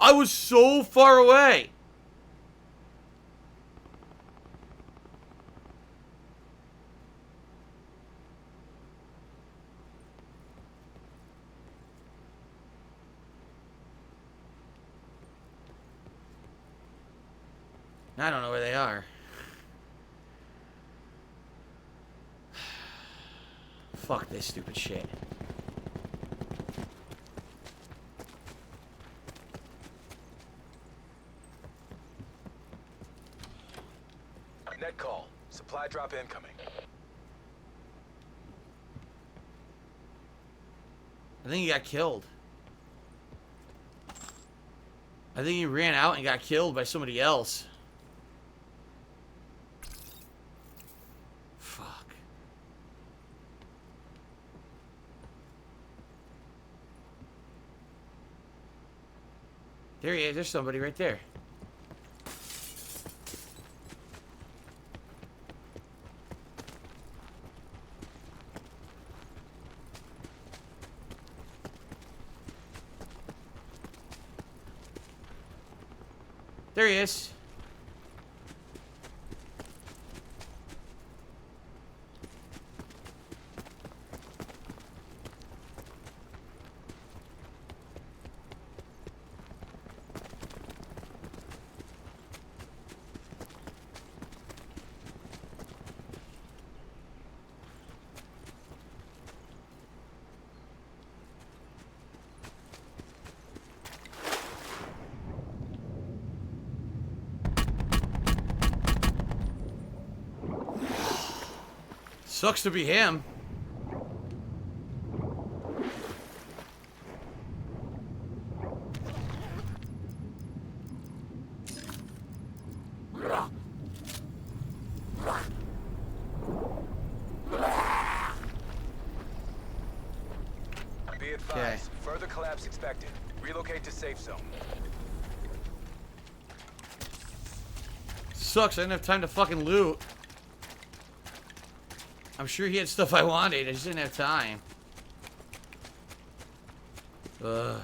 I was so far away. I don't know where they are. Fuck this stupid shit. Net call. Supply drop incoming. I think he got killed. I think he ran out and got killed by somebody else. Fuck. There he is. There's somebody right there. There he is. Sucks to be him. Be advised. Further collapse expected. Relocate to safe zone. Sucks. I didn't have time to fucking loot. I'm sure he had stuff I wanted. I just didn't have time. Ugh.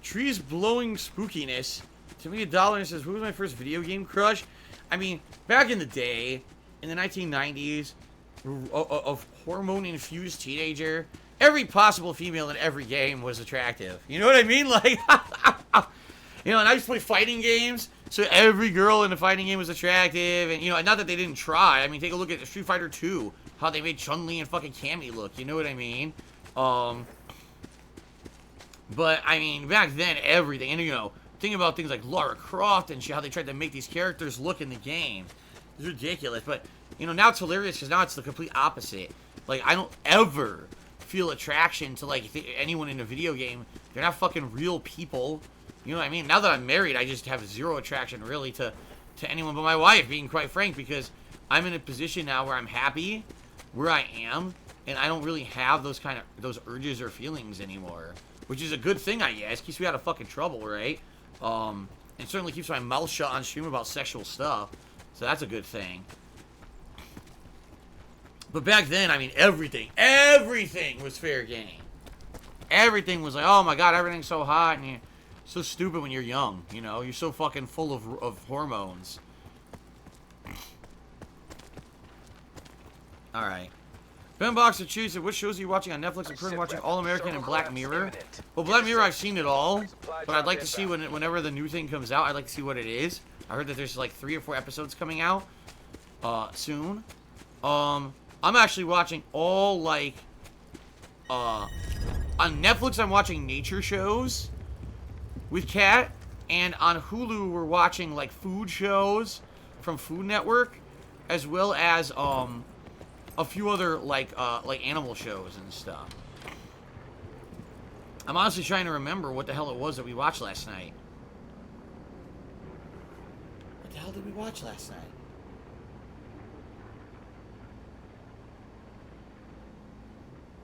Trees blowing spookiness. To me, $1 says, who was my first video game crush? I mean, back in the day, in the 1990s, a hormone-infused teenager, every possible female in every game was attractive. You know what I mean? Like, you know, and I used to play fighting games, so every girl in the fighting game was attractive, and, you know, not that they didn't try. I mean, take a look at Street Fighter 2, how they made Chun-Li and fucking Cammy look, you know what I mean? But, I mean, back then, everything, and, you know, think about things like Lara Croft and shit, how they tried to make these characters look in the game. It's ridiculous, but, you know, now it's hilarious, because now it's the complete opposite. Like, I don't ever feel attraction to, like, anyone in a video game. They're not fucking real people. You know what I mean? Now that I'm married, I just have zero attraction, really, to anyone but my wife, being quite frank, because I'm in a position now where I'm happy where I am, and I don't really have those urges or feelings anymore, which is a good thing, I guess. Keeps me out of fucking trouble, right? And certainly keeps my mouth shut on stream about sexual stuff, so that's a good thing. But back then, I mean, everything was fair game. Everything was like, oh my god, everything's so hot, and you're so stupid when you're young, you know? You're so fucking full of hormones. Alright. Ben Boxer Cheese said, what shows are you watching on Netflix? I'm currently watching All American and Black Mirror. Well, Black Mirror, I've seen it all, but I'd like to see whenever the new thing comes out, I'd like to see what it is. I heard that there's like 3 or 4 episodes coming out soon. I'm actually watching all, like, on Netflix, I'm watching nature shows with Kat, and on Hulu, we're watching, like, food shows from Food Network, as well as, a few other, like animal shows and stuff. I'm honestly trying to remember what the hell it was that we watched last night. What the hell did we watch last night?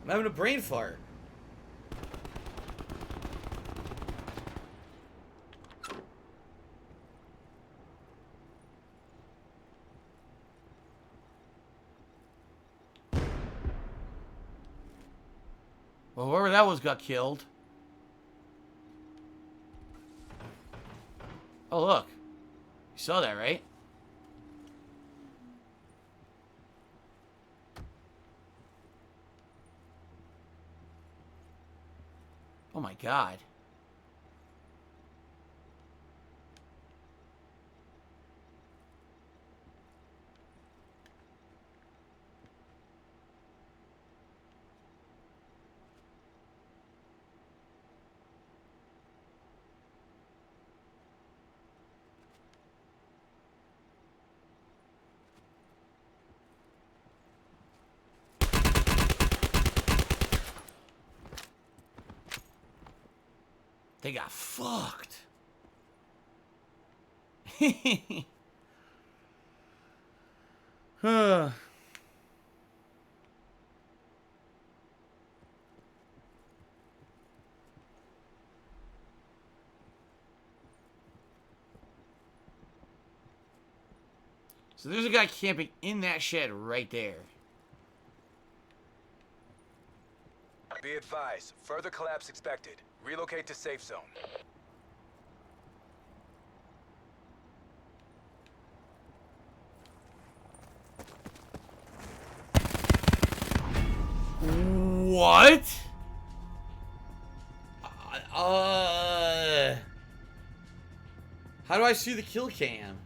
I'm having a brain fart. Well, whoever that was got killed. Oh, look. You saw that, right? Oh my god. They got fucked. Huh. So there's a guy camping in that shed right there. Be advised, further collapse expected. Relocate to safe zone. What? How do I see the kill cam?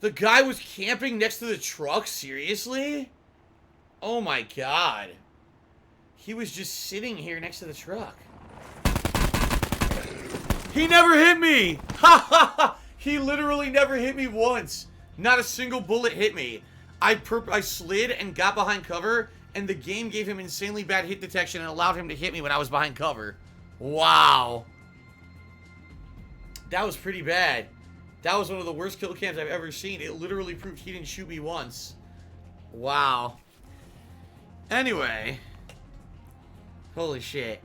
The guy was camping next to the truck? Seriously? Oh my god. He was just sitting here next to the truck. He never hit me! Ha ha ha! He literally never hit me once. Not a single bullet hit me. I slid and got behind cover, and the game gave him insanely bad hit detection and allowed him to hit me when I was behind cover. Wow. That was pretty bad. That was one of the worst kill cams I've ever seen. It literally proved he didn't shoot me once. Wow. Anyway. Holy shit.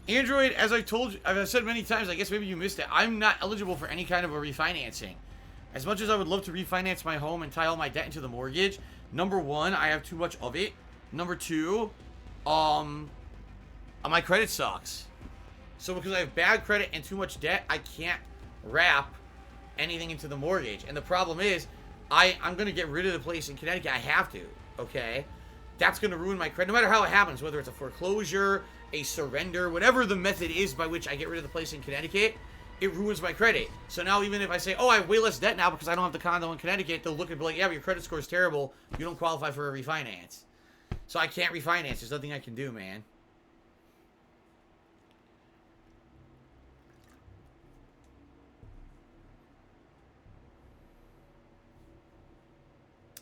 Android, as I told you, as I've said many times, I guess maybe you missed it, I'm not eligible for any kind of a refinancing. As much as I would love to refinance my home and tie all my debt into the mortgage, number one, I have too much of it. Number two, my credit sucks. So because I have bad credit and too much debt, I can't wrap anything into the mortgage. And the problem is, I'm going to get rid of the place in Connecticut. I have to, okay? That's going to ruin my credit, no matter how it happens, whether it's a foreclosure, a surrender, whatever the method is by which I get rid of the place in Connecticut, it ruins my credit. So now even if I say, oh, I have way less debt now because I don't have the condo in Connecticut, they'll look and be like, yeah, but your credit score is terrible. You don't qualify for a refinance. So I can't refinance. There's nothing I can do, man.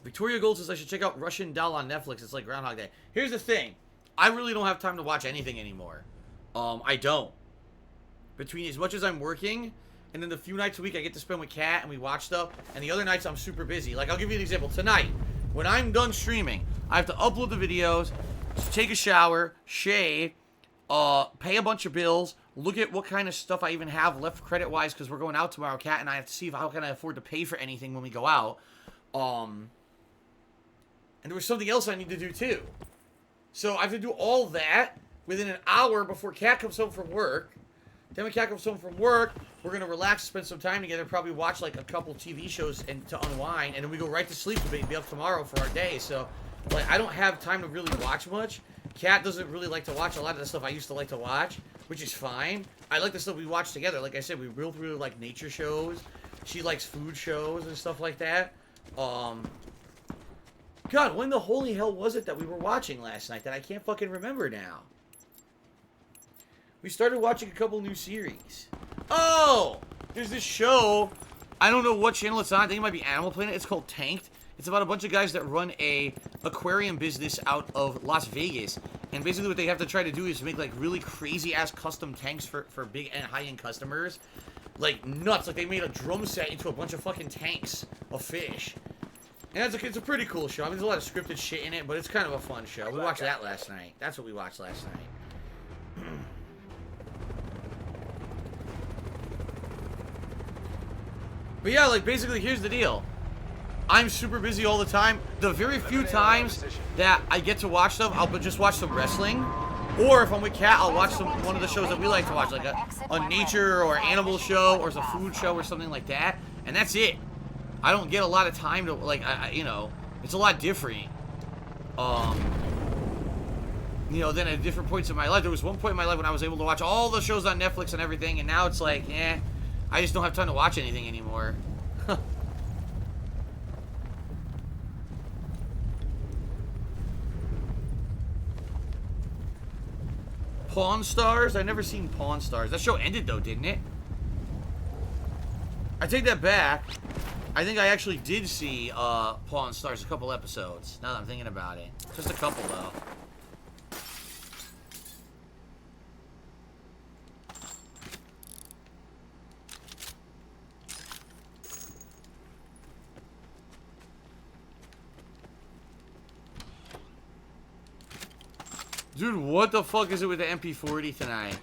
Victoria Gold says I should check out Russian Doll on Netflix. It's like Groundhog Day. Here's the thing. I really don't have time to watch anything anymore. I don't. Between as much as I'm working, and then the few nights a week I get to spend with Kat and we watch stuff, and the other nights I'm super busy. Like, I'll give you an example. Tonight, when I'm done streaming, I have to upload the videos, take a shower, shave, pay a bunch of bills, look at what kind of stuff I even have left credit-wise, because we're going out tomorrow, Kat, and I have to see how can I afford to pay for anything when we go out. And there was something else I need to do, too. So I have to do all that within an hour before Kat comes home from work. Then when Kat comes home from work, we're going to relax, spend some time together, probably watch like a couple TV shows and to unwind, and then we go right to sleep to be up tomorrow for our day. So, like, I don't have time to really watch much. Kat doesn't really like to watch a lot of the stuff I used to like to watch, which is fine. I like the stuff we watch together. Like I said, we both really like nature shows. She likes food shows and stuff like that. God, when the holy hell was it that we were watching last night that I can't fucking remember now? We started watching a couple new series. Oh! There's this show. I don't know what channel it's on. I think it might be Animal Planet. It's called Tanked. It's about a bunch of guys that run a aquarium business out of Las Vegas. And basically what they have to try to do is make like really crazy-ass custom tanks for big and high-end customers. Like nuts. Like they made a drum set into a bunch of fucking tanks of fish. And it's a pretty cool show. I mean, there's a lot of scripted shit in it, but it's kind of a fun show. We watched that last night. That's what we watched last night. But yeah, like, basically, here's the deal. I'm super busy all the time. The very few times that I get to watch stuff, I'll just watch some wrestling. Or if I'm with Kat, I'll watch one of the shows that we like to watch, like a nature or animal show or a food show or something like that. And that's it. I don't get a lot of time to, like, you know, it's a lot different. You know, then at different points in my life. There was one point in my life when I was able to watch all the shows on Netflix and everything, and now it's like, I just don't have time to watch anything anymore. Pawn Stars? I've never seen Pawn Stars. That show ended, though, didn't it? I take that back. I think I actually did see Pawn Stars a couple episodes, now that I'm thinking about it. Just a couple, though. Dude, what the fuck is it with the MP40 tonight?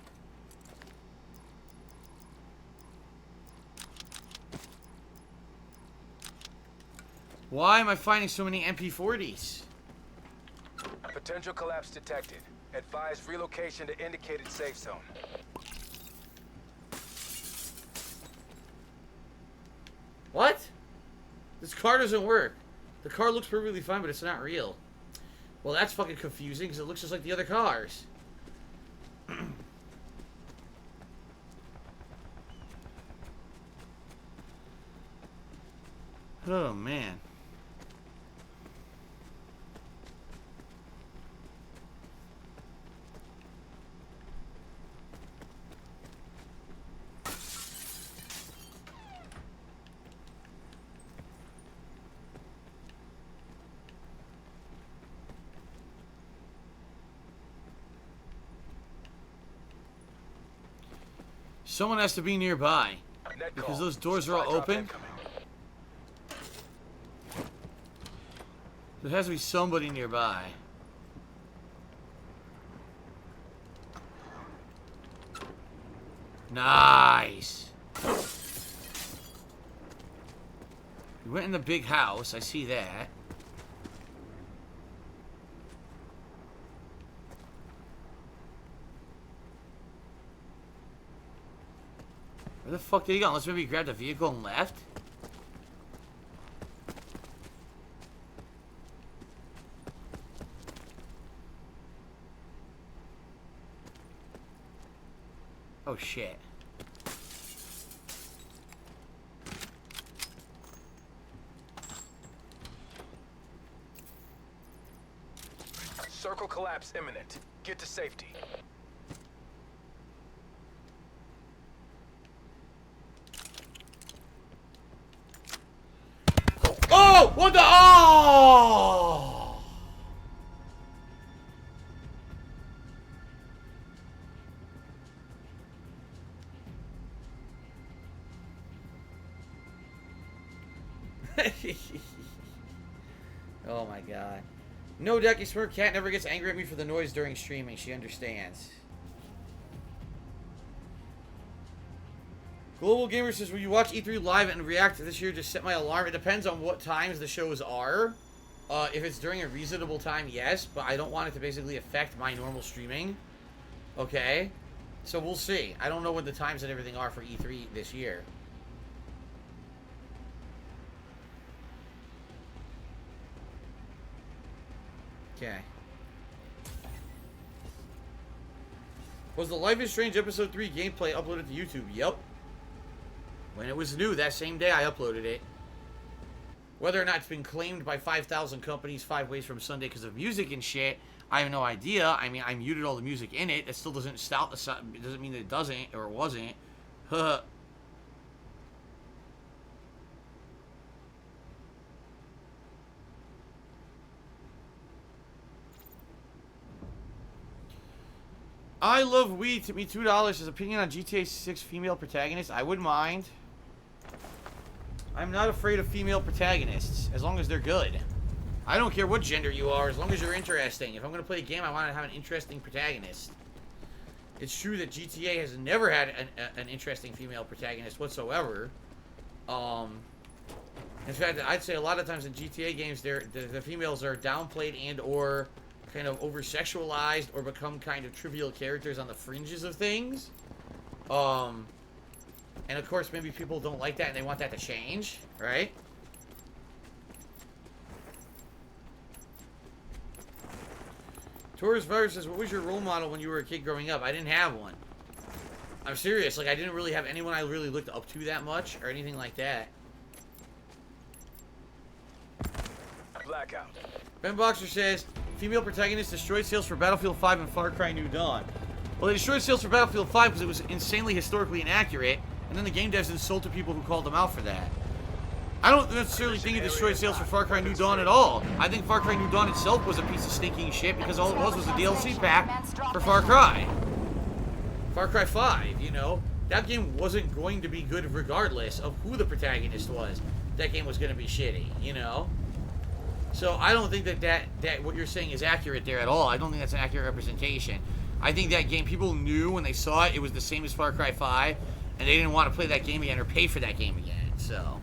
Why am I finding so many MP40s? Potential collapse detected. Advise relocation to indicated safe zone. What? This car doesn't work. The car looks perfectly fine, but it's not real. Well, that's fucking confusing, because it looks just like the other cars. Oh, man. Someone has to be nearby, because those doors are all open. There has to be somebody nearby. Nice. We went in the big house. I see that. Where the fuck did he go? Unless maybe he grabbed a vehicle and left? Oh shit. Circle collapse imminent. Get to safety. Oh! What the? Oh! Oh my god. No, Ducky Smirk Cat never gets angry at me for the noise during streaming. She understands. Global Gamer says, will you watch E3 live and react to this year? Just set my alarm. It depends on what times the shows are. If it's during a reasonable time, yes. But I don't want it to basically affect my normal streaming. Okay? So we'll see. I don't know what the times and everything are for E3 this year. Okay. Was the Life is Strange Episode 3 gameplay uploaded to YouTube? Yep. When it was new, that same day I uploaded it. Whether or not it's been claimed by 5,000 companies 5 ways from Sunday because of music and shit, I have no idea. I mean, I muted all the music in it. It still doesn't stop the it doesn't mean that it doesn't or it wasn't. Huh. I love weed. Tip me $2. His opinion on GTA 6 female protagonists. I wouldn't mind. I'm not afraid of female protagonists, as long as they're good. I don't care what gender you are, as long as you're interesting. If I'm going to play a game, I want to have an interesting protagonist. It's true that GTA has never had an interesting female protagonist whatsoever. In fact, I'd say a lot of times in GTA games, the females are downplayed and or kind of over-sexualized or become kind of trivial characters on the fringes of things. And of course, maybe people don't like that and they want that to change, right? Taurus Virus says, what was your role model when you were a kid growing up? I didn't have one. I'm serious. Like, I didn't really have anyone I really looked up to that much or anything like that. Blackout. Ben Boxer says, female protagonists destroyed sales for Battlefield 5 and Far Cry New Dawn. Well, they destroyed sales for Battlefield 5 because it was insanely historically inaccurate, and then the game devs insulted people who called them out for that. I don't necessarily think it destroyed sales for Far Cry New Dawn at all. I think Far Cry New Dawn itself was a piece of stinking shit because all it was a DLC pack for Far Cry. Far Cry 5, you know? That game wasn't going to be good regardless of who the protagonist was. That game was going to be shitty, you know? So I don't think that what you're saying is accurate there at all. I don't think that's an accurate representation. I think that game, people knew when they saw it, it was the same as Far Cry 5, and they didn't want to play that game again or pay for that game again, so.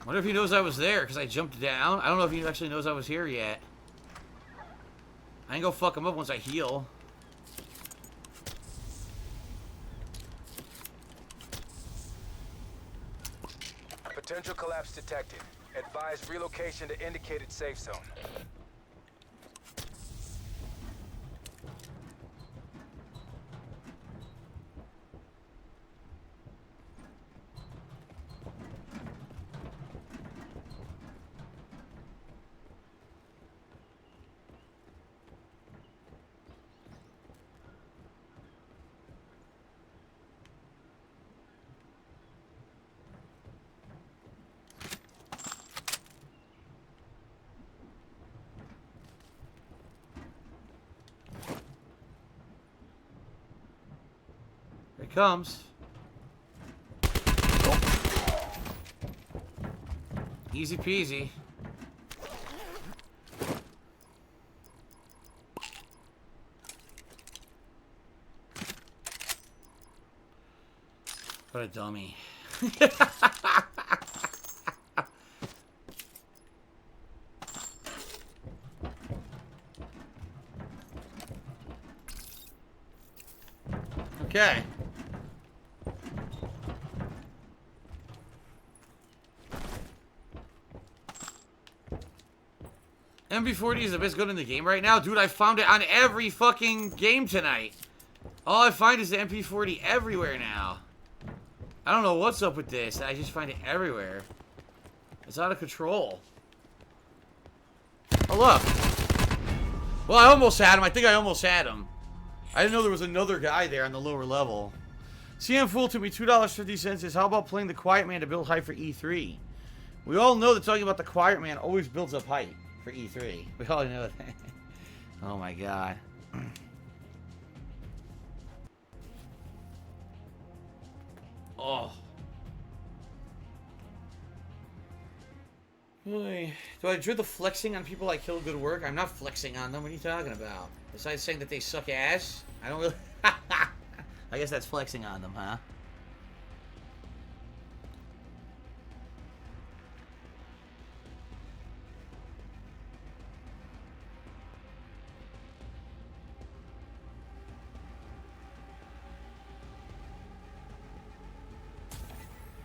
What if he knows I was there because I jumped down? I don't know if he actually knows I was here yet. I ain't gonna fuck him up once I heal. Potential collapse detected. Advise relocation to indicated safe zone. Here it comes. Easy peasy. What a dummy. Okay. MP40 is the best gun in the game right now? Dude, I found it on every fucking game tonight. All I find is the MP40 everywhere now. I don't know what's up with this. I just find it everywhere. It's out of control. Oh, look. Well, I almost had him. I think I almost had him. I didn't know there was another guy there on the lower level. CM Fool to me, $2.50 says, how about playing the Quiet Man to build hype for E3? We all know that talking about the Quiet Man always builds up hype for E3. We all know that. Oh my god. Oh. Boy. Do I dread the flexing on people I kill good work? I'm not flexing on them. What are you talking about? Besides saying that they suck ass? I don't really... I guess that's flexing on them, huh?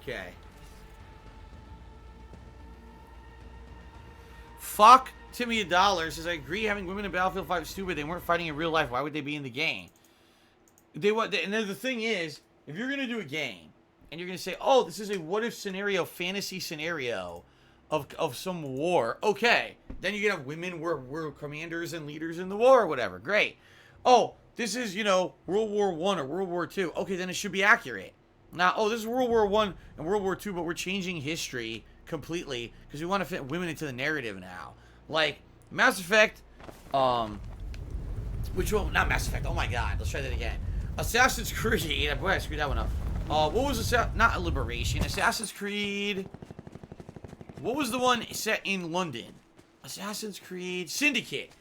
Okay. Fuck Timmy $1 says, I agree having women in Battlefield 5 is stupid. They weren't fighting in real life. Why would they be in the game? And then the thing is, if you're going to do a game, and you're going to say, oh, this is a what-if scenario, fantasy scenario of some war. Okay. Then you can have women were commanders and leaders in the war or whatever. Great. Oh, this is, you know, World War I or World War II. Okay, then it should be accurate. Now, oh, this is World War One and World War Two, but we're changing history completely because we want to fit women into the narrative now. Like Mass Effect, which one? Not Mass Effect. Oh my God, let's try that again. Assassin's Creed. Boy, I screwed that one up. What was not Liberation? Assassin's Creed. What was the one set in London? Assassin's Creed Syndicate.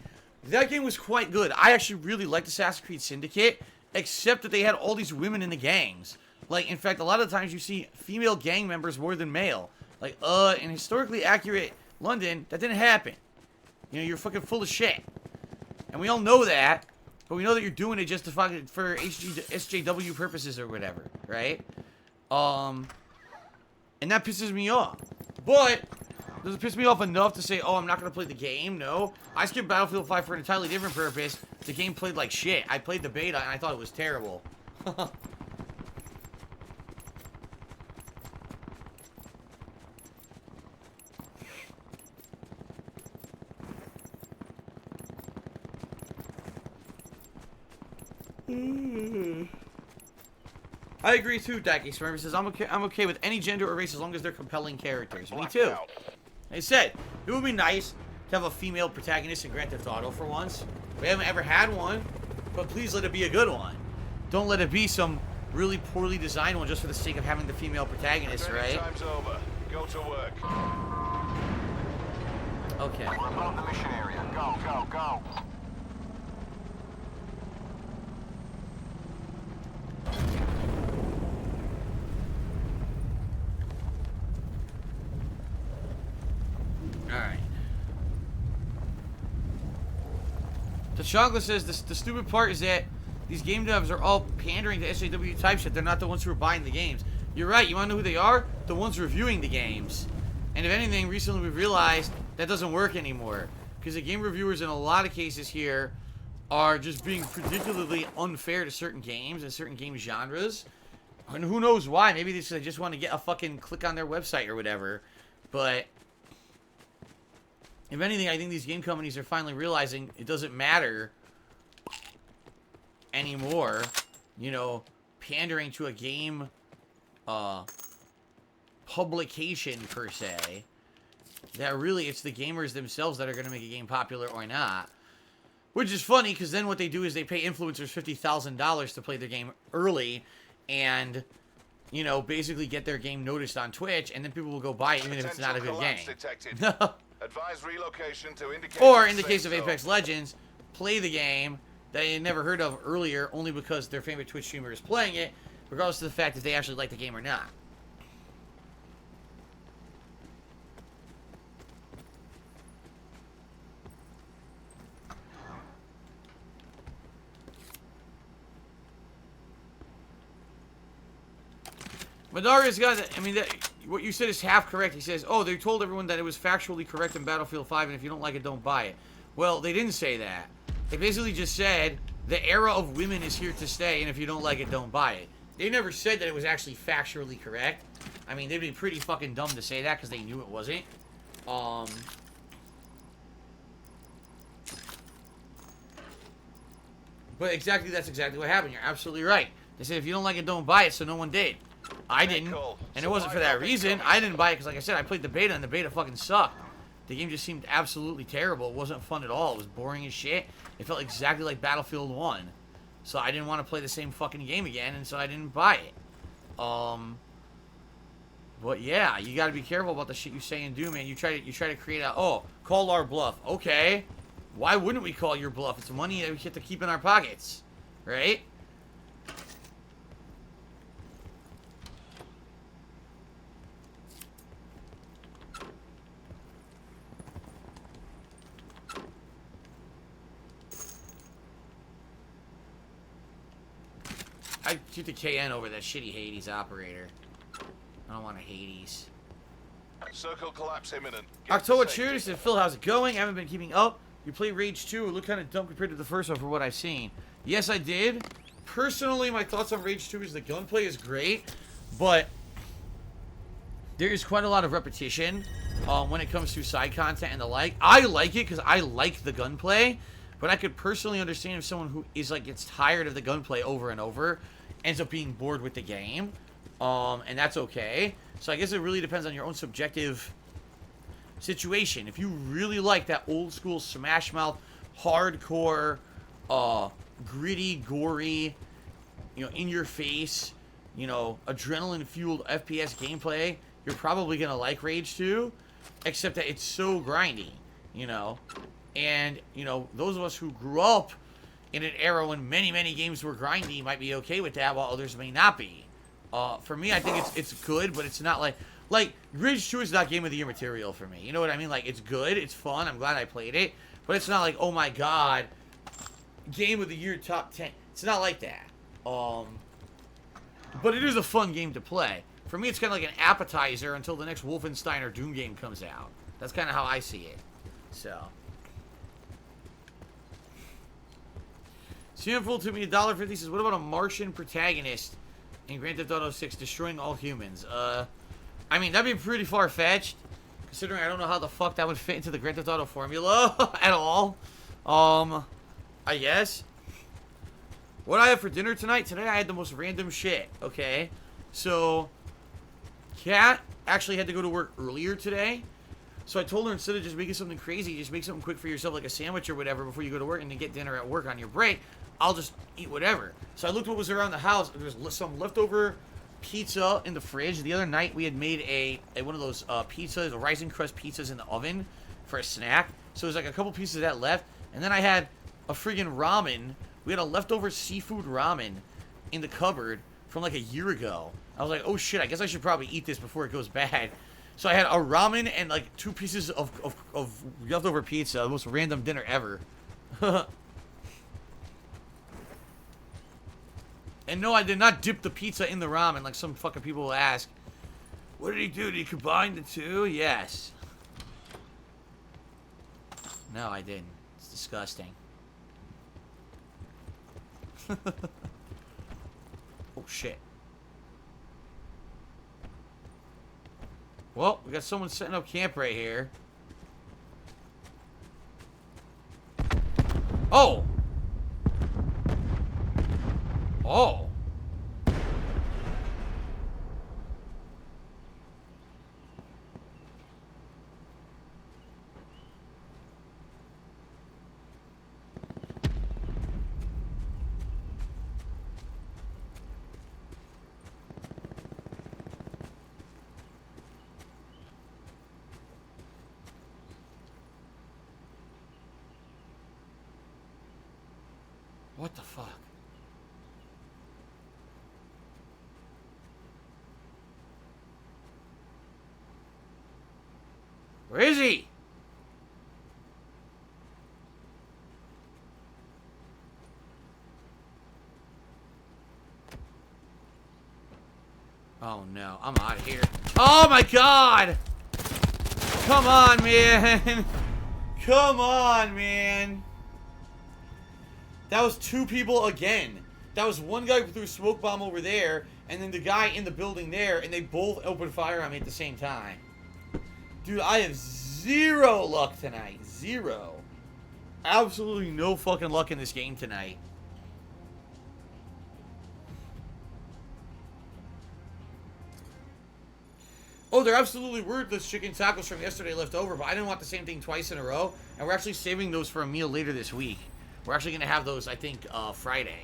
That game was quite good. I actually really liked Assassin's Creed Syndicate, except that they had all these women in the gangs. Like, in fact, a lot of times you see female gang members more than male. Like, in historically accurate London, that didn't happen. You know, you're fucking full of shit. And we all know that, but we know that you're doing it just to fucking, for SJW purposes or whatever, right? And that pisses me off. But, does it piss me off enough to say, oh, I'm not going to play the game? No. I skipped Battlefield 5 for an entirely different purpose. The game played like shit. I played the beta and I thought it was terrible. I agree too, Dacky Smurf says, I'm okay with any gender or race as long as they're compelling characters. Me too. They said, it would be nice to have a female protagonist in Grand Theft Auto for once. We haven't ever had one, but please let it be a good one. Don't let it be some really poorly designed one just for the sake of having the female protagonist, right? Time's over. Go to work. Okay. We're above the mission area. Go, go, go. Alright. Tachangla says the stupid part is that these game devs are all pandering to SJW type shit. They're not the ones who are buying the games. You're right. You want to know who they are? The ones reviewing the games. And if anything, recently we've realized that doesn't work anymore. Because the game reviewers in a lot of cases here are just being particularly unfair to certain games and certain game genres. And who knows why. Maybe they just want to get a fucking click on their website or whatever. But if anything, I think these game companies are finally realizing it doesn't matter anymore, you know, pandering to a game publication per se, that really it's the gamers themselves that are going to make a game popular or not. Which is funny, because then what they do is they pay influencers $50,000 to play their game early and, you know, basically get their game noticed on Twitch, and then people will go buy it even if it's not a good game. Advise relocation to indicate. Or in the case of Apex Legends, play the game that they had never heard of earlier only because their favorite Twitch streamer is playing it, regardless of the fact that they actually like the game or not. Madarius got it. I mean, what you said is half correct. He says, oh, they told everyone that it was factually correct in Battlefield 5, and if you don't like it, don't buy it. Well, they didn't say that. They basically just said, the era of women is here to stay, and if you don't like it, don't buy it. They never said that it was actually factually correct. I mean, they'd be pretty fucking dumb to say that, because they knew it wasn't. But exactly, that's exactly what happened. You're absolutely right. They said, if you don't like it, don't buy it, so no one did. I didn't, and it wasn't for that reason. I didn't buy it because, like I said, I played the beta, and the beta fucking sucked. The game just seemed absolutely terrible. It wasn't fun at all. It was boring as shit. It felt exactly like Battlefield 1. So I didn't want to play the same fucking game again, and so I didn't buy it. But yeah, you gotta be careful about the shit you say and do, man. You try to create a, oh, call our bluff. Okay. Why wouldn't we call your bluff? It's money that we get to keep in our pockets. Right? I'd shoot the KN over that shitty Hades operator. I don't want a Hades. Circle collapse imminent. Get October to Cheers safety. said, Phil, how's it going? I haven't been keeping up. You play Rage 2. It looked kind of dumb compared to the first one for what I've seen. Yes, I did. Personally, my thoughts on Rage 2 is the gunplay is great, but there is quite a lot of repetition when it comes to side content and the like. I like it because I like the gunplay, but I could personally understand if someone who is like gets tired of the gunplay over and over ends up being bored with the game. And that's okay. So I guess it really depends on your own subjective situation. If you really like that old school Smash Mouth, hardcore, gritty, gory, in your face, adrenaline fueled FPS gameplay, you're probably gonna like Rage 2, except that it's so grindy, and those of us who grew up in an era when many, many games were grindy might be okay with that, while others may not be. For me, I think it's good, but it's not like Rage 2 is not Game of the Year material for me. You know what I mean? Like, it's good, it's fun, I'm glad I played it, but it's not like, oh my god, Game of the Year top 10. It's not like that. But it is a fun game to play. For me, it's kind of like an appetizer until the next Wolfenstein or Doom game comes out. That's kind of how I see it. So. Sinful to me, $1.50 says, what about a Martian protagonist in Grand Theft Auto 6 destroying all humans? I mean, that'd be pretty far-fetched, considering I don't know how the fuck that would fit into the Grand Theft Auto formula at all. I guess. What I have for dinner tonight? Today I had the most random shit, okay? So, Kat actually had to go to work earlier today. So I told her, instead of just making something crazy, just make something quick for yourself, like a sandwich or whatever, before you go to work, and then get dinner at work on your break. I'll just eat whatever. So I looked what was around the house. There was some leftover pizza in the fridge. The other night we had made a one of those pizzas, the rising crust pizzas in the oven for a snack. So there's like a couple pieces of that left. And then I had a friggin' ramen. We had a leftover seafood ramen in the cupboard from like a year ago. I was like, oh shit, I guess I should probably eat this before it goes bad. So I had a ramen and like 2 pieces of leftover pizza. The most random dinner ever. And no, I did not dip the pizza in the ramen like some fucking people will ask. What did he do? Did he combine the two? Yes. No, I didn't. It's disgusting. Oh, shit. Well, we got someone setting up camp right here. Oh! Oh! What the fuck? Where is he? Oh no, I'm out of here. Oh my god! Come on, man! Come on, man! That was 2 people again. That was one guy who threw a smoke bomb over there, and then the guy in the building there, and they both opened fire on me at the same time. Dude, I have 0 luck tonight. 0. Absolutely no fucking luck in this game tonight. Oh, there absolutely were those chicken tacos from yesterday left over, but I didn't want the same thing twice in a row, and we're actually saving those for a meal later this week. We're actually going to have those, I think, Friday.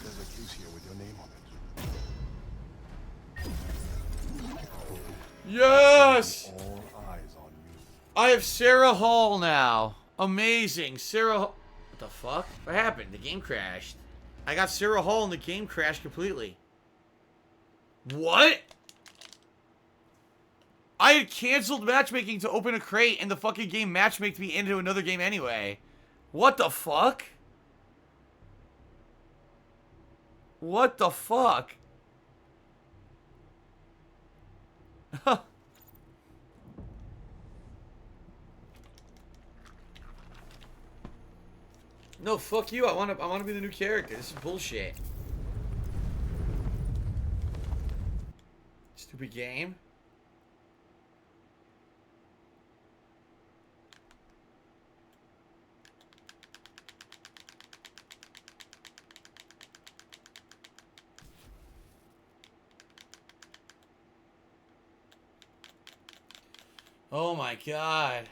There's a case here with your name on it. Yes! All eyes on you. I have Sarah Hall now. Amazing. Sarah Hall. What the fuck? What happened? The game crashed. I got Sarah Hall and the game crashed completely. What? I had canceled matchmaking to open a crate, and the fucking game matchmaked me into another game anyway. What the fuck? What the fuck? No, fuck you. I want to be the new character. This is bullshit. Stupid game. Oh my god.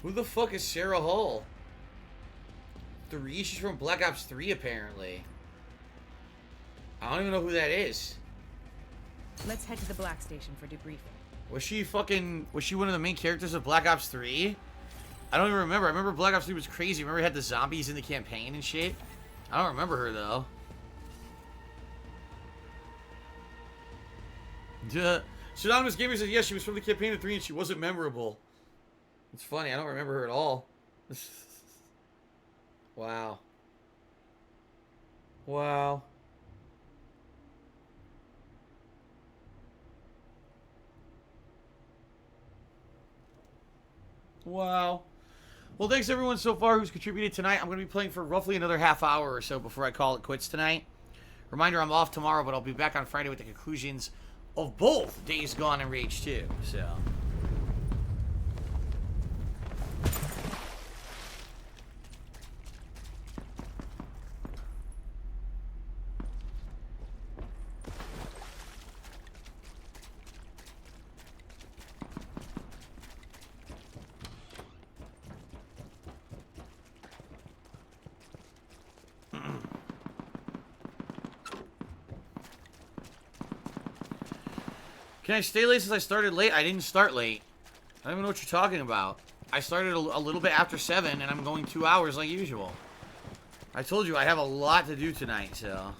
Who the fuck is Sarah Hull? 3? She's from Black Ops 3, apparently. I don't even know who that is. Let's head to the Black Station for debriefing. Was she one of the main characters of Black Ops 3? I don't even remember. I remember Black Ops 3 was crazy. Remember it had the zombies in the campaign and shit? I don't remember her, though. Duh. Pseudonymous Gamer says, yes, she was from the campaign of 3 and she wasn't memorable. It's funny, I don't remember her at all. Wow. Wow. Wow. Well, thanks everyone so far who's contributed tonight. I'm going to be playing for roughly another half hour or so before I call it quits tonight. Reminder, I'm off tomorrow, but I'll be back on Friday with the conclusions of both Days Gone and Rage 2. So... Can I stay late since I started late? I didn't start late. I don't even know what you're talking about. I started a little bit after 7, and I'm going 2 hours like usual. I told you I have a lot to do tonight, so...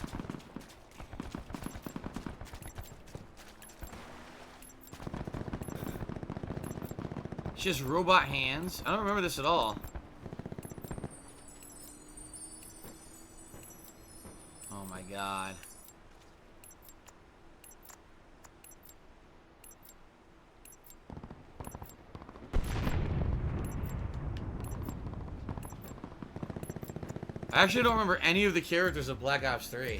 It's just robot hands. I don't remember this at all. Oh my god. I actually don't remember any of the characters of Black Ops 3.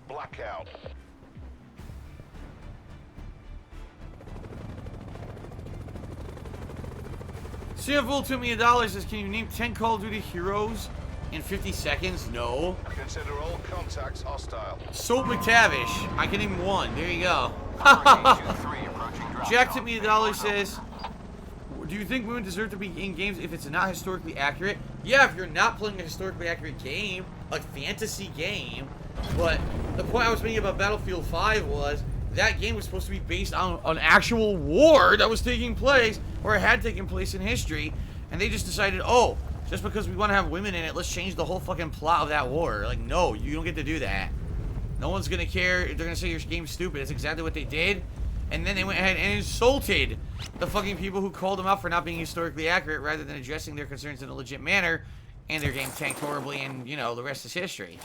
Blackout. CFL $2 million says, can you name 10 Call of Duty heroes in 50 seconds? No. Consider all contacts hostile. Soap McTavish. I can name 1. There you go. Jack $2 million says, do you think women deserve to be in games if it's not historically accurate? Yeah, if you're not playing a historically accurate game, a fantasy game. But the point I was making about Battlefield 5 was that game was supposed to be based on an actual war that was taking place, or it had taken place in history, and they just decided, oh, just because we want to have women in it, let's change the whole fucking plot of that war. Like, no, you don't get to do that. No one's gonna care if they're gonna say your game's stupid. That's exactly what they did. And then they went ahead and insulted the fucking people who called them out for not being historically accurate rather than addressing their concerns in a legit manner, and their game tanked horribly, and, you know, the rest is history.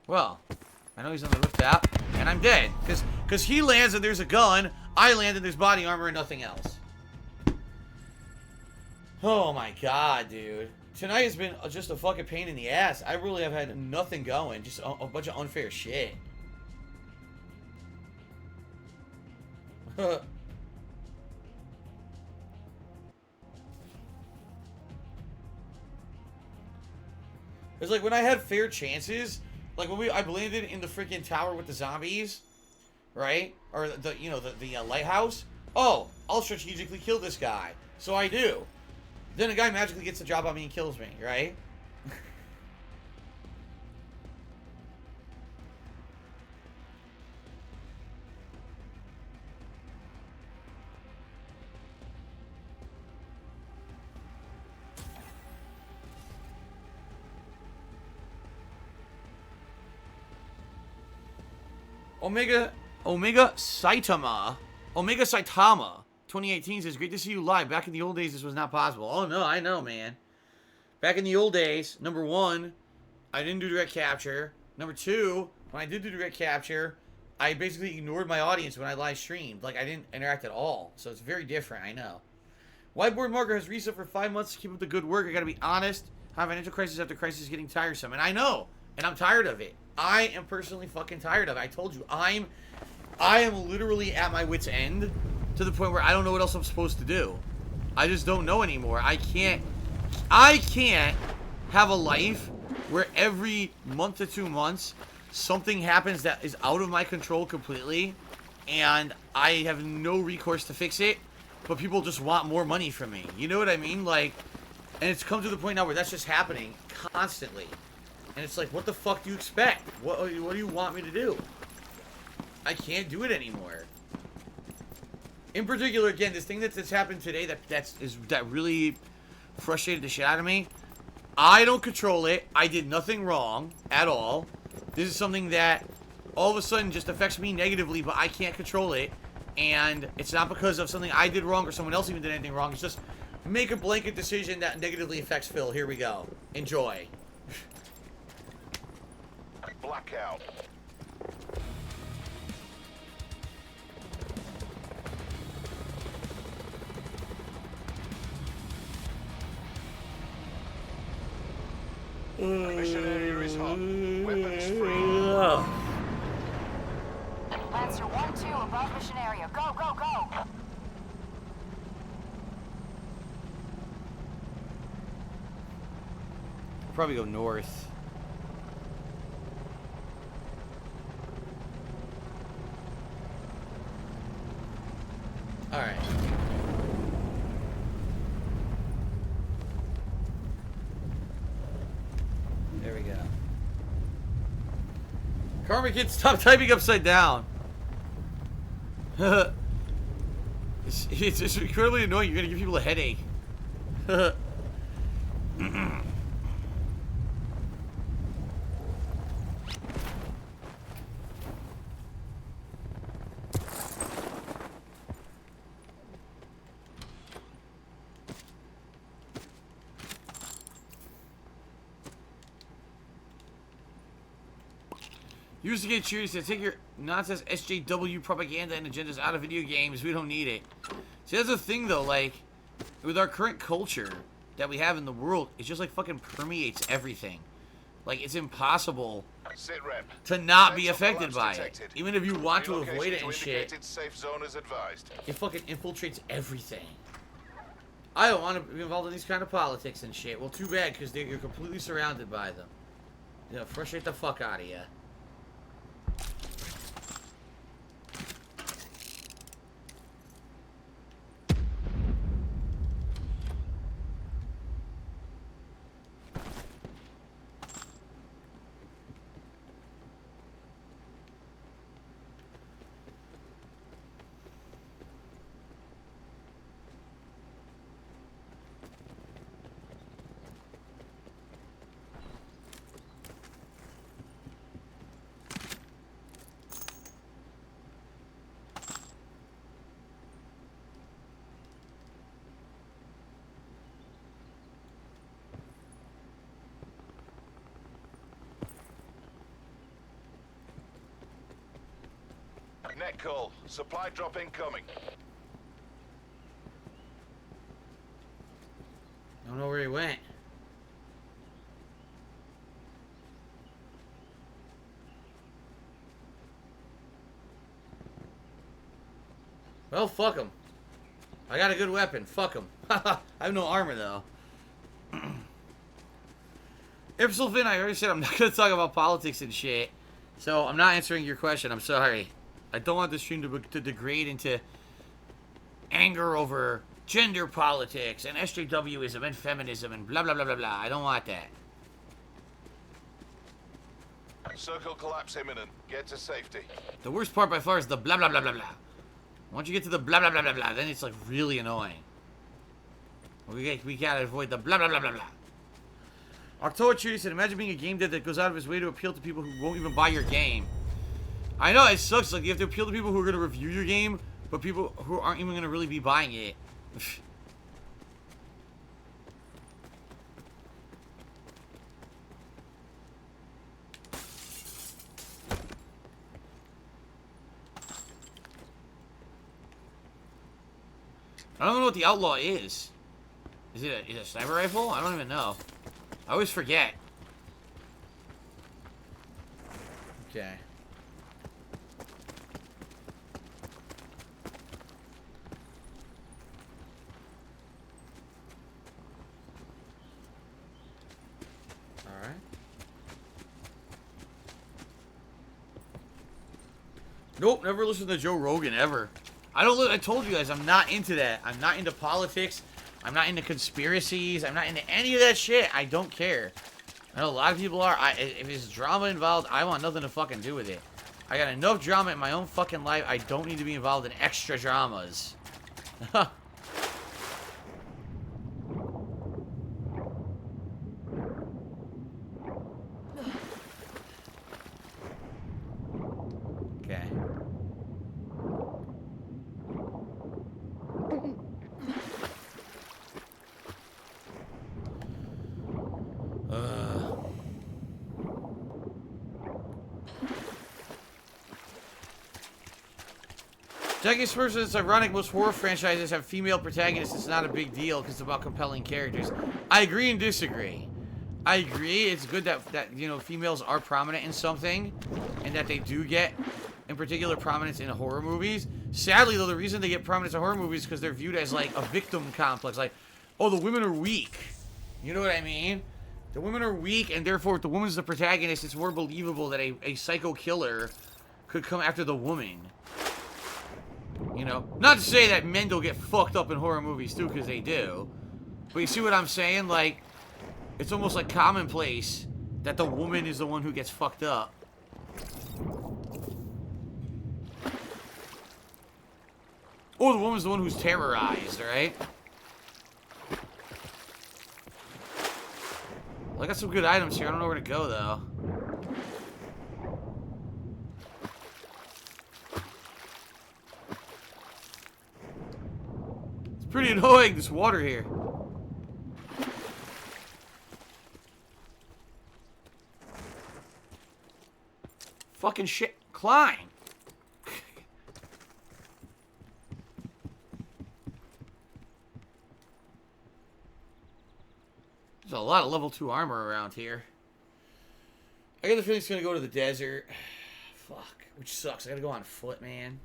Well, I know he's on the rooftop, and I'm dead. Because he lands and there's a gun, I land and there's body armor and nothing else. Oh my god, dude. Tonight has been just a fucking pain in the ass. I really have had nothing going. Just a bunch of unfair shit. It's like when I had fair chances, like when I landed in the freaking tower with the zombies, right? Or the lighthouse. Oh, I'll strategically kill this guy. So I do. Then a guy magically gets the job on me and kills me, right? Omega Saitama 2018 says, great to see you live. Back in the old days, this was not possible. Oh, no, I know, man. Back in the old days, number 1, I didn't do direct capture. Number 2, when I did do direct capture, I basically ignored my audience when I live streamed. Like, I didn't interact at all. So it's very different, I know. Whiteboard Marker has reset for 5 months to keep up the good work. I gotta be honest. Have financial crisis after crisis is getting tiresome. And I know. And I'm tired of it. I am personally fucking tired of it. I told you, I am literally at my wit's end. To the point where I don't know what else I'm supposed to do. I just don't know anymore. I can't I can't have a life where every month to 2 months something happens that is out of my control completely and I have no recourse to fix it, but people just want more money from me. You know what I mean? Like, and it's come to the point now where that's just happening constantly. And it's like, what the fuck do you expect? What do you want me to do? I can't do it anymore. In particular, again, this thing that's happened today that really frustrated the shit out of me. I don't control it. I did nothing wrong at all. This is something that all of a sudden just affects me negatively, but I can't control it. And it's not because of something I did wrong or someone else even did anything wrong. It's just make a blanket decision that negatively affects Phil. Here we go. Enjoy. Blackout. Mission area is hot. Weapons free. Lancer 1-2 above mission area. Go, go, go! Probably go north. Alright. There we go. Karma Kid, stop typing upside down. it's incredibly annoying. You're gonna give people a headache. Use to get cheers to take your nonsense SJW propaganda and agendas out of video games. We don't need it. See, that's the thing, though. Like, with our current culture that we have in the world, it just, like, fucking permeates everything. Like, it's impossible to not be affected by it. Even if you want to avoid it and shit, safe zone is advised. it fucking infiltrates everything. I don't want to be involved in these kind of politics and shit. Well, too bad, because you're completely surrounded by them. You know, frustrate the fuck out of you. Net call. Supply drop incoming. I don't know where he went. Well, fuck him. I got a good weapon. Fuck him. I have no armor, though. Ipsilfin, I already said I'm not going to talk about politics and shit. So, I'm not answering your question. I'm sorry. I don't want this stream to degrade into anger over gender politics and SJWism and feminism and blah, blah, blah, blah, blah. I don't want that. Circle collapse imminent. Get to safety. The worst part by far is the blah, blah, blah, blah, blah. Once you get to the blah, blah, blah, blah, blah, then it's like really annoying. We gotta avoid the blah, blah, blah, blah, blah. October Cheery said, imagine being a game dev that goes out of his way to appeal to people who won't even buy your game. I know, it sucks. Like, you have to appeal to people who are going to review your game, but people who aren't even going to really be buying it. I don't know what the outlaw is. Is it a sniper rifle? I don't even know. I always forget. Okay. Nope, never listened to Joe Rogan ever. I told you guys, I'm not into that. I'm not into politics. I'm not into conspiracies. I'm not into any of that shit. I don't care. I know a lot of people are. If there's drama involved, I want nothing to fucking do with it. I got enough drama in my own fucking life. I don't need to be involved in extra dramas. Okay. Jackie Spurs, it's ironic most horror franchises have female protagonists. It's not a big deal because it's about compelling characters. I agree and disagree. I agree it's good that you know, females are prominent in something and that they do get, in particular, prominence in horror movies. Sadly, though, the reason they get prominence in horror movies is because they're viewed as, like, a victim complex. Like, oh, the women are weak. You know what I mean? The women are weak, and therefore, if the woman's the protagonist, it's more believable that a psycho killer could come after the woman. You know? Not to say that men don't get fucked up in horror movies, too, because they do. But you see what I'm saying? Like, it's almost like commonplace that the woman is the one who gets fucked up. Or the woman's the one who's terrorized, right? Well, I got some good items here. I don't know where to go, though. It's pretty annoying, this water here. Fucking shit. Climb! There's a lot of level 2 armor around here. I got the feeling it's gonna go to the desert. Fuck. Which sucks. I gotta go on foot, man.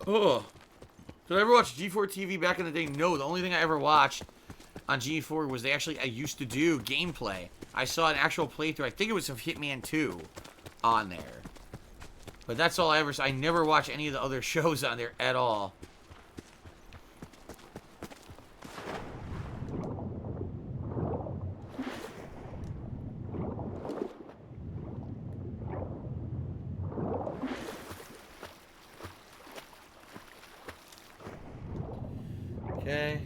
Oh. Did I ever watch G4 TV back in the day? No. The only thing I ever watched on G4 was I used to do gameplay. I saw an actual playthrough. I think it was of Hitman 2 on there. But that's all I ever saw. I never watched any of the other shows on there at all. Okay.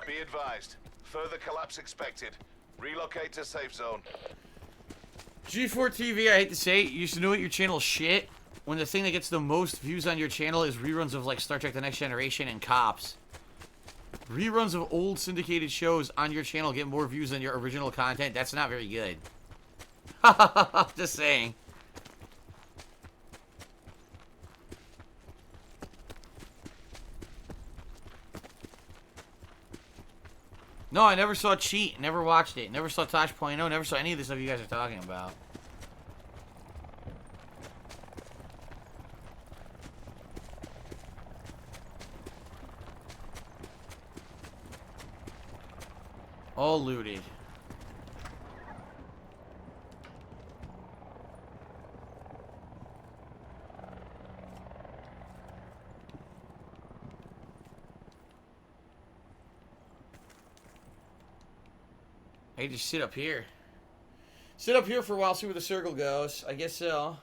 Be advised. Further collapse expected. Relocate to safe zone. G4 TV, I hate to say it, you used to know what your channel shit when the thing that gets the most views on your channel is reruns of, like, Star Trek The Next Generation and Cops. Reruns of old syndicated shows on your channel get more views than your original content. That's not very good. Just saying. No, I never saw Cheat. Never watched it. Never saw Tosh.0. Never saw any of the stuff you guys are talking about. All looted. I can just sit up here. Sit up here for a while, see where the circle goes. I guess so.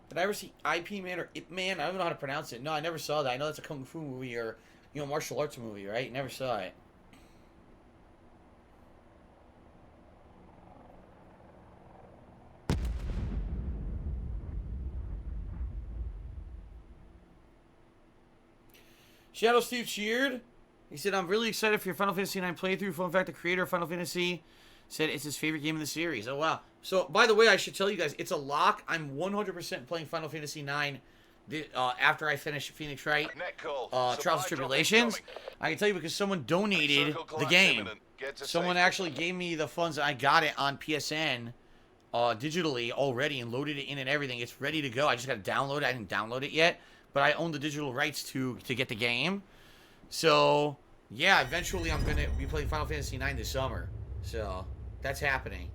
Did I ever see IP Man or Ip Man? I don't know how to pronounce it. No, I never saw that. I know that's a kung fu movie or, you know, martial arts movie, right? Never saw it. Shadow Steve cheered. He said, I'm really excited for your Final Fantasy IX playthrough. Fun fact, the creator of Final Fantasy said it's his favorite game in the series. Oh, wow. So, by the way, I should tell you guys, it's a lock. I'm 100% playing Final Fantasy IX after I finish Phoenix Wright, Trials and Tribulations. I can tell you because someone donated the game. Get to Someone safety. actually gave me the funds. I got it on PSN digitally already and loaded it in and everything. It's ready to go. I just got to download it. I didn't download it yet, but I own the digital rights to get the game. So, yeah, eventually I'm going to be playing Final Fantasy IX this summer. So, that's happening.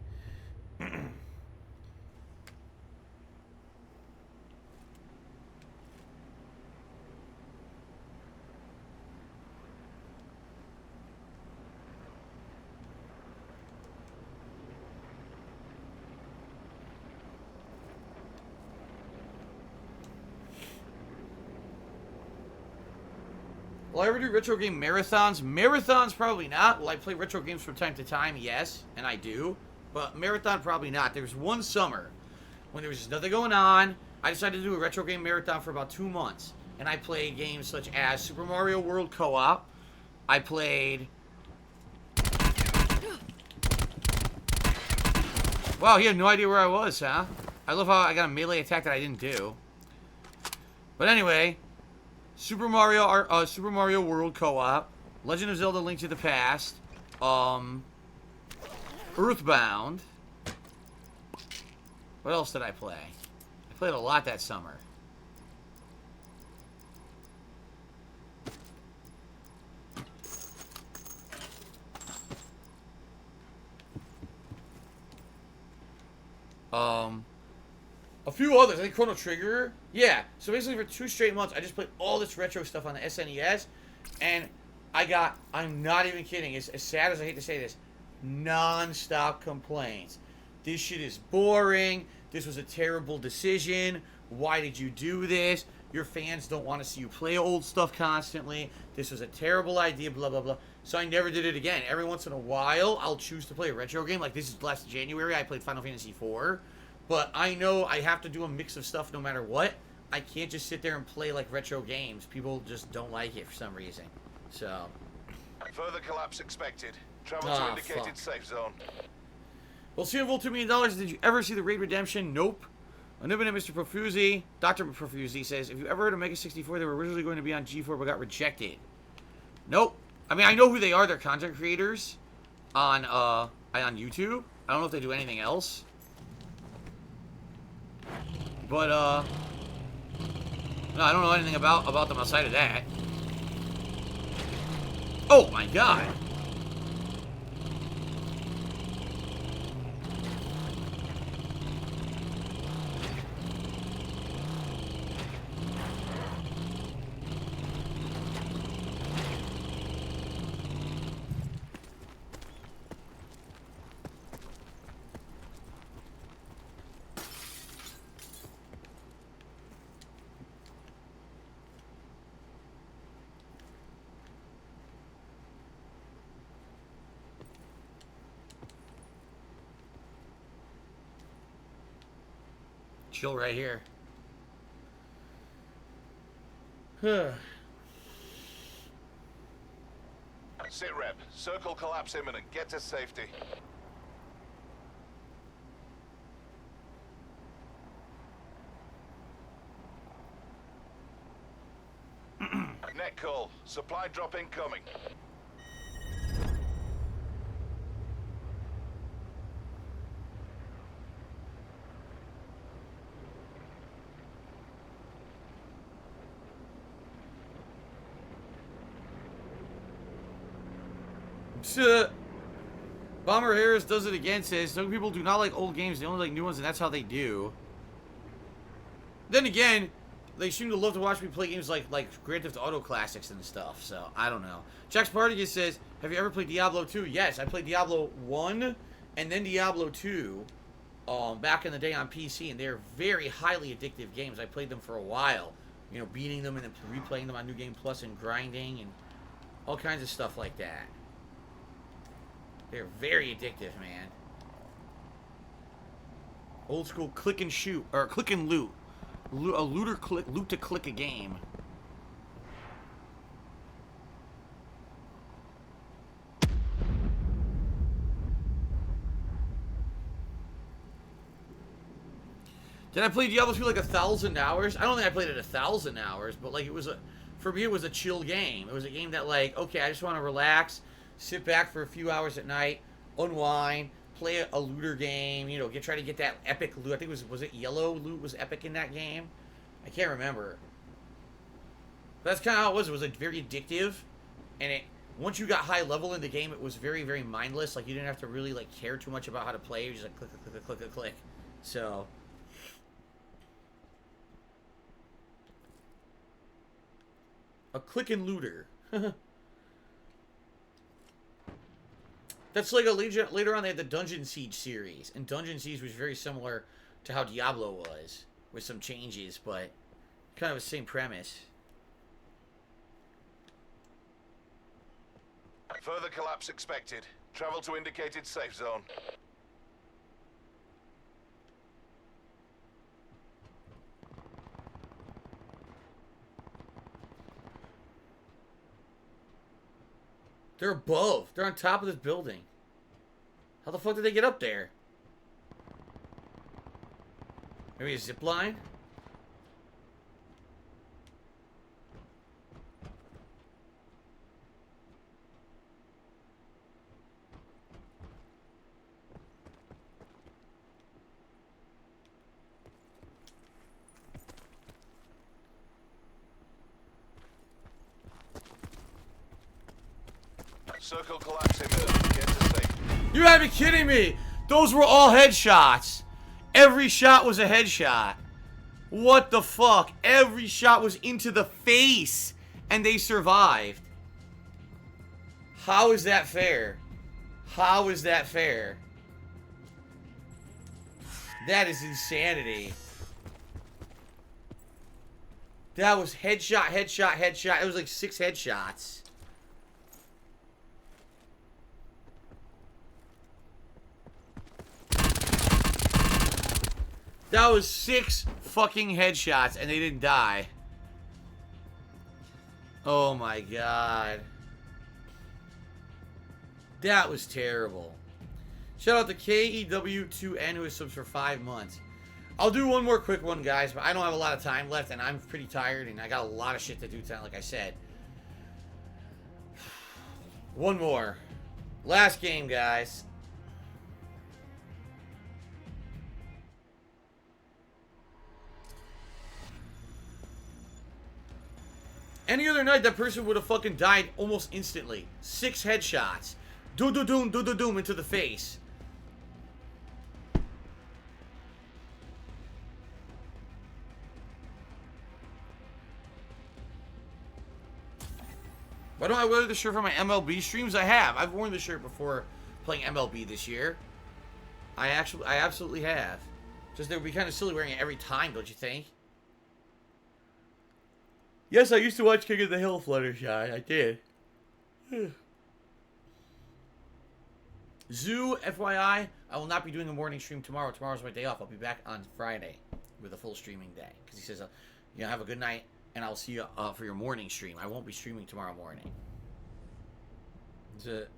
Will I ever do retro game marathons? Marathons, probably not. Will I play retro games from time to time? Yes, and I do. But marathon, probably not. There was one summer when there was just nothing going on. I decided to do a retro game marathon for about 2 months. And I played games such as Super Mario World Co-op. I played... Wow, he had no idea where I was, huh? I love how I got a melee attack that I didn't do. But anyway... Super Mario World Co-op, Legend of Zelda: Link to the Past, Earthbound. What else did I play? I played a lot that summer. A few others. I think Chrono Trigger. Yeah. So basically for 2 straight months, I just played all this retro stuff on the SNES. And I'm not even kidding, as sad as I hate to say this, non-stop complaints. This shit is boring. This was a terrible decision. Why did you do this? Your fans don't want to see you play old stuff constantly. This was a terrible idea, blah, blah, blah. So I never did it again. Every once in a while, I'll choose to play a retro game. Like this is last January, I played Final Fantasy IV. But I know I have to do a mix of stuff no matter what. I can't just sit there and play like retro games. People just don't like it for some reason. So. Further collapse expected. Travel to indicated safe zone. Well, Seal $2 million. Did you ever see the Raid Redemption? Nope. Unlimited Mr. Profusi. Dr. Profusi says, if you ever heard of Mega 64, they were originally going to be on G4 but got rejected. Nope. I mean, I know who they are. They're content creators on YouTube. I don't know if they do anything else. But, no, I don't know anything about them outside of that. Oh, my God. Chill right here. Sit rep. Circle collapse imminent. Get to safety. Net call. Supply drop incoming. Bomber Harris does it again, says some people do not like old games, they only like new ones, and that's how they do. Then again, they seem to love to watch me play games like Grand Theft Auto classics and stuff, so I don't know. Jack Spartacus says, have you ever played Diablo 2? Yes, I played Diablo 1 and then Diablo 2 back in the day on PC, and they're very highly addictive games. I played them for a while, you know, beating them and then replaying them on New Game Plus and grinding and all kinds of stuff like that. They're very addictive, man. Old school click and shoot, or click and loot. A loot to click a game. Did I play Diablo 2 like 1,000 hours? I don't think I played it 1,000 hours, but like it was for me it was a chill game. It was a game that like, okay, I just want to relax. sit back for a few hours at night, unwind, play a looter game, you know, try to get that epic loot. I think was it yellow loot was epic in that game? I can't remember. But that's kind of how it was. It was like very addictive, and once you got high level in the game, it was very, very mindless. Like you didn't have to really like care too much about how to play. You just like click, click, click, click, click, click. So a clicking looter. That's like a later on they had the Dungeon Siege series, and Dungeon Siege was very similar to how Diablo was, with some changes, but kind of the same premise. Further collapse expected. Travel to indicated safe zone. They're above. They're on top of this building. How the fuck did they get up there? Maybe a zip line? Circle collapse imminent. Get to safety. You gotta be kidding me! Those were all headshots! Every shot was a headshot. What the fuck? Every shot was into the face! And they survived. How is that fair? How is that fair? That is insanity. That was headshot, headshot, headshot. It was like 6 headshots. That was 6 fucking headshots and they didn't die. Oh my god. That was terrible. Shout out to KEW2N who is subs for 5 months. I'll do one more quick one, guys, but I don't have a lot of time left and I'm pretty tired and I got a lot of shit to do tonight, like I said. One more. Last game, guys. Any other night, that person would have fucking died almost instantly. 6 headshots. Do-do-doom, do-do-doom into the face. Why don't I wear the shirt for my MLB streams? I have. I've worn the shirt before playing MLB this year. I absolutely have. Just it would be kind of silly wearing it every time, don't you think? Yes, I used to watch King of the Hill, Fluttershy. I did. Zoo, FYI, I will not be doing a morning stream tomorrow. Tomorrow's my day off. I'll be back on Friday with a full streaming day. Because he says, you know, have a good night, and I'll see you for your morning stream. I won't be streaming tomorrow morning. That's it.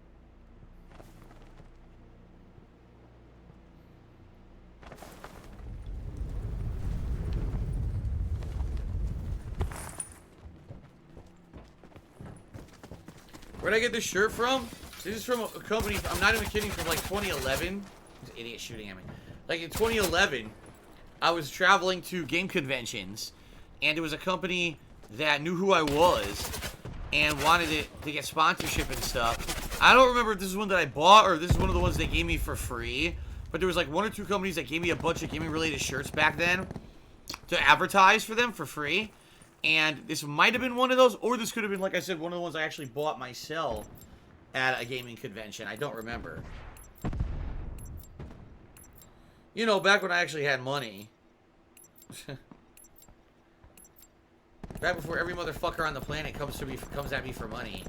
Where'd I get this shirt from? This is from a company, I'm not even kidding, from like 2011. This idiot shooting at me. Like in 2011, I was traveling to game conventions, and there was a company that knew who I was and wanted it to get sponsorship and stuff. I don't remember if this is one that I bought or if this is one of the ones they gave me for free, but there was like 1 or 2 companies that gave me a bunch of gaming related shirts back then to advertise for them for free. And this might have been one of those, or this could have been, like I said, one of the ones I actually bought myself at a gaming convention. I don't remember. You know, back when I actually had money. Back before every motherfucker on the planet comes at me for money.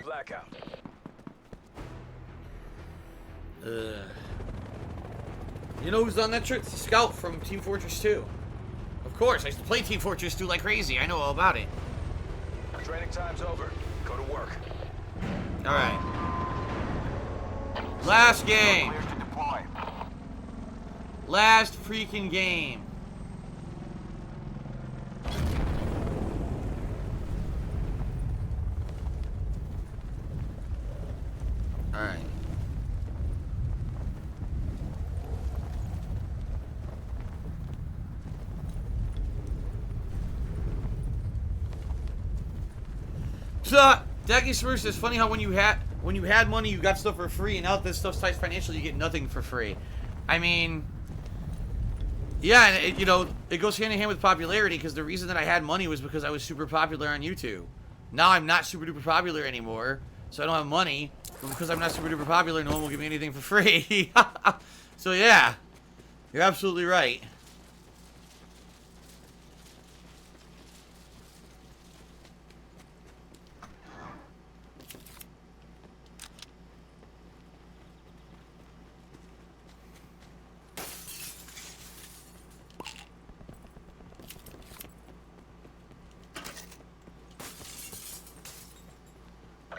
Blackout. You know who's on that trip? Scout from Team Fortress 2. Of course, I used to play Team Fortress 2 like crazy. I know all about it. Training time's over. Go to work. Alright. Last game. Clear to deploy. Last freaking game. Alright. So, Dacky Smurfs, it's funny how when you had money, you got stuff for free, and now that this stuff's tight financially, you get nothing for free. I mean, yeah, and it, you know, it goes hand in hand with popularity, because the reason that I had money was because I was super popular on YouTube. Now I'm not super duper popular anymore, so I don't have money, but because I'm not super duper popular, no one will give me anything for free. So yeah, you're absolutely right.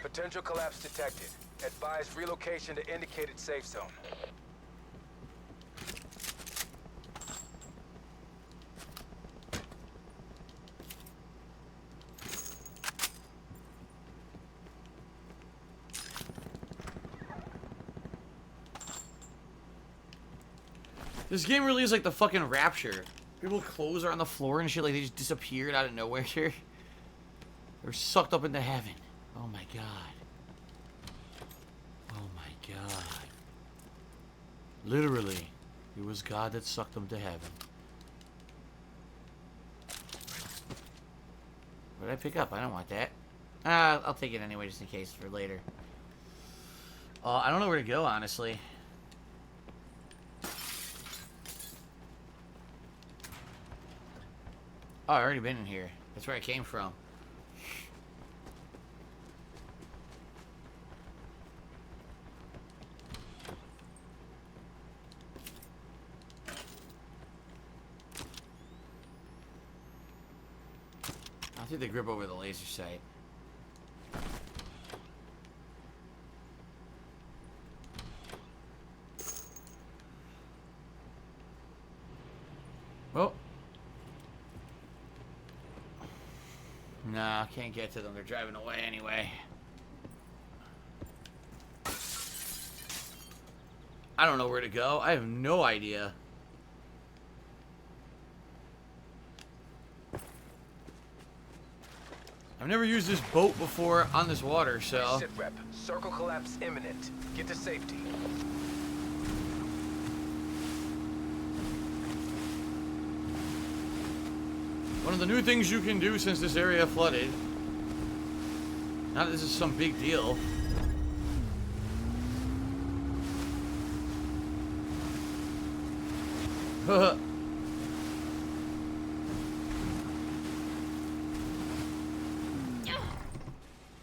Potential collapse detected. Advise relocation to indicated safe zone. This game really is like the fucking Rapture. People's clothes are on the floor and shit, like they just disappeared out of nowhere here. They're sucked up into heaven. Oh my god. Oh my god. Literally, it was God that sucked them to heaven. What did I pick up? I don't want that. I'll take it anyway, just in case for later. I don't know where to go, honestly. Oh, I've already been in here. That's where I came from. I'll take the grip over the laser sight. Oh. Nah, can't get to them. They're driving away anyway. I don't know where to go. I have no idea. I've never used this boat before on this water, so... Sit rep. Circle collapse imminent. Get to safety. One of the new things you can do since this area flooded. Not that this is some big deal.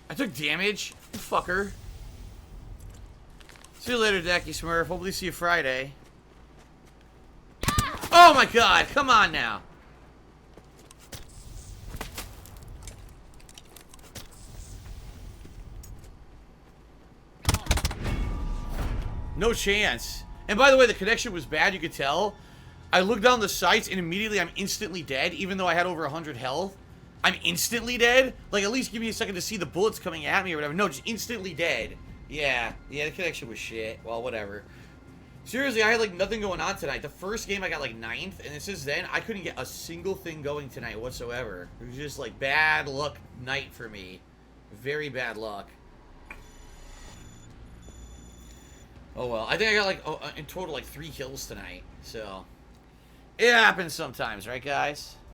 I took damage. You fucker. See you later, Dacky Smurf. Hopefully see you Friday. Oh my god, come on now. No chance. And by the way, the connection was bad, you could tell. I looked down the sights and immediately I'm instantly dead, even though I had over 100 health. I'm instantly dead? Like, at least give me a second to see the bullets coming at me or whatever. No, just instantly dead. Yeah, the connection was shit. Well, whatever. Seriously, I had, like, nothing going on tonight. The first game I got, like, 9th, and since then, I couldn't get a single thing going tonight whatsoever. It was just, like, bad luck night for me. Very bad luck. Oh, well. I think I got, like, in total, like, 3 kills tonight. So, it happens sometimes, right, guys?